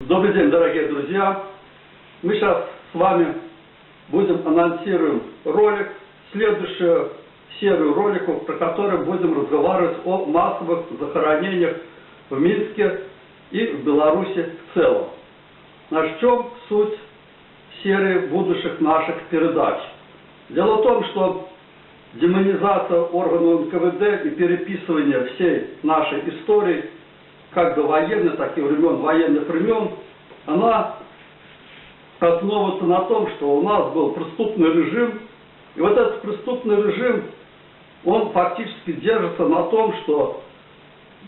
Добрый день, дорогие друзья! Мы сейчас с вами будем анонсировать ролик, следующую серию роликов, про которые будем разговаривать о массовых захоронениях в Минске и в Беларуси в целом. В чем суть серии будущих наших передач? Дело в том, что демонизация органов НКВД и переписывание всей нашей истории, как довоенной, так и военных времен, она основывается на том, что у нас был преступный режим, и вот этот преступный режим, он фактически держится на том, что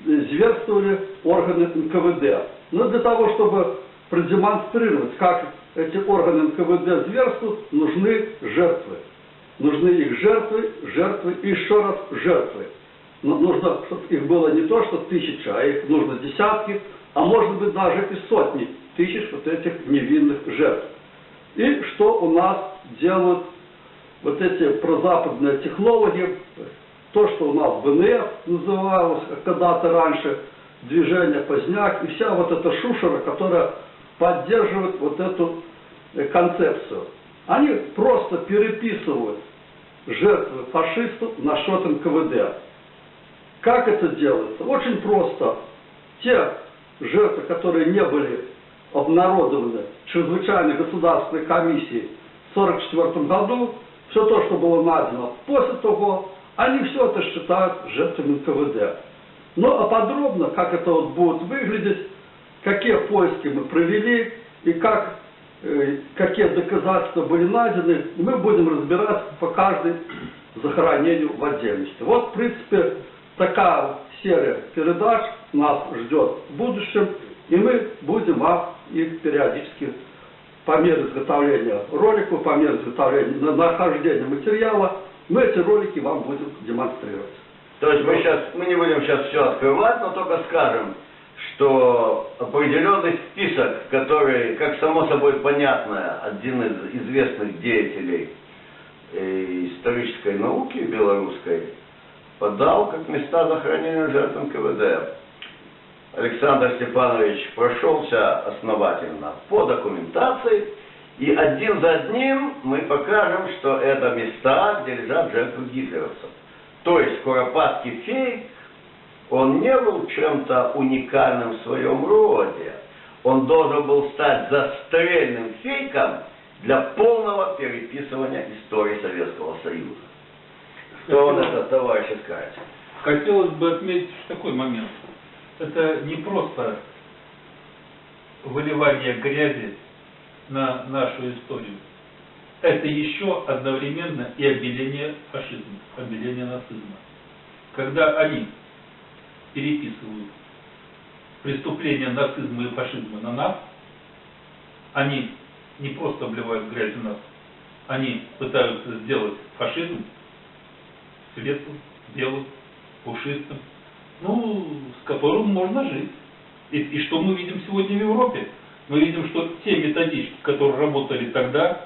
зверствовали органы НКВД. Но для того, чтобы продемонстрировать, как эти органы НКВД зверствуют, нужны жертвы. Нужны их жертвы и еще раз жертвы. Но нужно, чтобы их было не то, что тысячи, а их нужно десятки, а может быть даже и сотни тысяч вот этих невинных жертв. И что у нас делают вот эти прозападные технологи, то, что у нас БНФ называлось когда-то раньше, движение Поздняк, и вся вот эта шушера, которая поддерживает вот эту концепцию. Они просто переписывают жертвы фашистов на счет НКВД. Как это делается? Очень просто. Те жертвы, которые не были обнародованы чрезвычайной государственной комиссией в 1944 году, все то, что было найдено после того, они все это считают жертвами НКВД. Ну а подробно, как это вот будет выглядеть, какие поиски мы провели и какие доказательства были найдены, мы будем разбирать по каждой захоронению в отдельности. Вот, в принципе, такая серия передач нас ждет в будущем, и мы будем вам их периодически по мере изготовления роликов, по мере изготовления нахождения материала, мы эти ролики вам будем демонстрировать. То есть мы не будем сейчас все открывать, но только скажем, что определенный список, который, как само собой понятно, один из известных деятелей исторической науки белорусской подал как места захоронения жертв НКВД. Александр Степанович прошелся основательно по документации, и один за одним мы покажем, что это места, где лежат жертвы гитлеровцев. То есть Куропатский фейк, он не был чем-то уникальным в своем роде. Он должен был стать застрельным фейком для полного переписывания истории Советского Союза. Что он этот товарищ скажет? Хотелось бы отметить такой момент. Это не просто выливание грязи на нашу историю. Это еще одновременно и обеление фашизма, обеление нацизма. Когда они переписывают преступления нацизма и фашизма на нас, они не просто обливают грязью нас, они пытаются сделать фашизм светлым, белым, пушистым, с которым можно жить. И что мы видим сегодня в Европе? Мы видим, что те методички, которые работали тогда,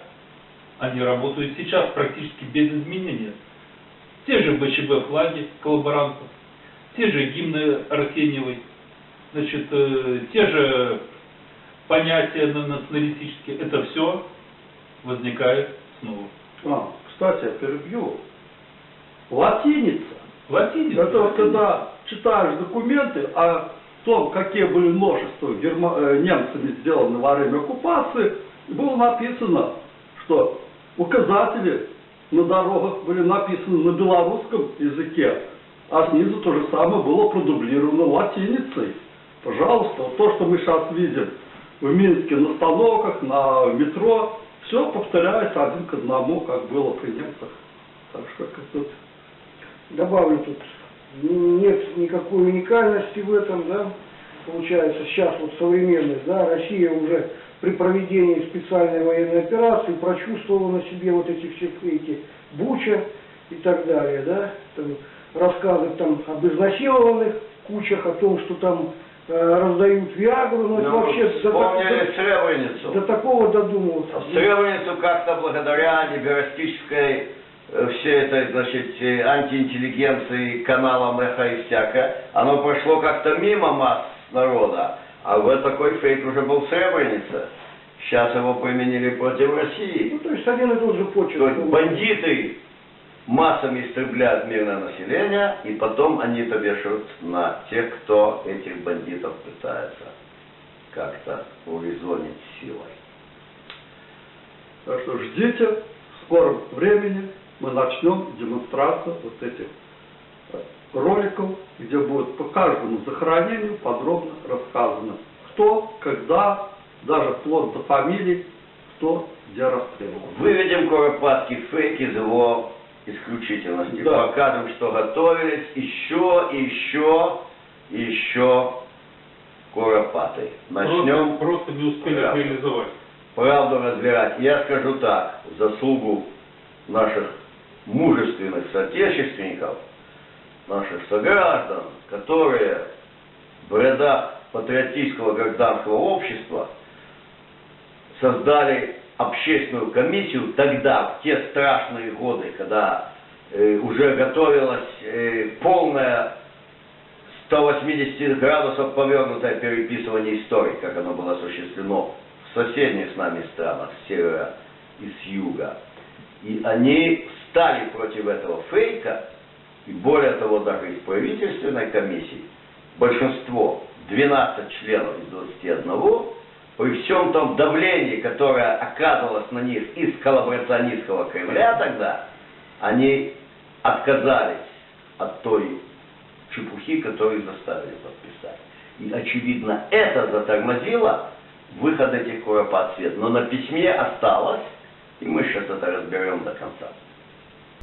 они работают сейчас практически без изменения. Те же БЧБ флаги коллаборантов, те же гимны Арсеньевой, значит, те же понятия националистические. Это все возникает снова. Кстати, я перебью. Латиница. Латиница. Это вот когда читаешь документы о том, какие были множества немцами сделаны во время оккупации, было написано, что указатели на дорогах были написаны на белорусском языке, а снизу то же самое было продублировано латиницей. Пожалуйста, вот то, что мы сейчас видим в Минске на остановках, на метро, все повторяется один к одному, как было при немцах. Так что как тут... Добавлю тут, нет никакой уникальности в этом, да, получается, сейчас вот современность, да, Россия уже при проведении специальной военной операции прочувствовала на себе вот эти все фейки, Буча и так далее, да, там, рассказы там об изнасилованных кучах, о том, что там раздают Виагру, но это вообще вспомнили Сребреницу. до такого додумываться. Сребреницу как-то благодаря либерастической все это, значит, антиинтеллигенции, каналам эхо и всякое, оно прошло как-то мимо масс народа. А вот такой фейк уже был в Сребренице. Сейчас его применили против России. Ну, то есть один и тот же почерк. То есть бандиты массами истребляют мирное население, и потом они это вешают на тех, кто этих бандитов пытается как-то урезонить силой. Так что ждите, в скором времени мы начнем демонстрацию вот этих роликов, где будет по каждому захоронению подробно рассказано, кто, когда, даже вплоть до фамилий, кто где расстреливал. Выведем куропатский фейк из его исключительности. Да. Покажем, что готовились еще и еще и еще куропаты. Начнем Просто не успели Да. реализовать. правду разбирать. Я скажу так, в заслугу наших мужественных соотечественников, наших сограждан, которые в рядах патриотического гражданского общества создали общественную комиссию тогда, в те страшные годы, когда уже готовилась полная 180 градусов повернутое переписывание истории, как оно было осуществлено в соседних с нами странах, с севера и с юга. И они встали против этого фейка, и более того, даже из правительственной комиссии, большинство, 12 членов из 21, при всем том давлении, которое оказывалось на них из коллаборационистского Кремля тогда, они отказались от той чепухи, которую заставили подписать. И, очевидно, это затормозило выход этих куропат в свет. Но на письме осталось, и мы сейчас это разберем до конца.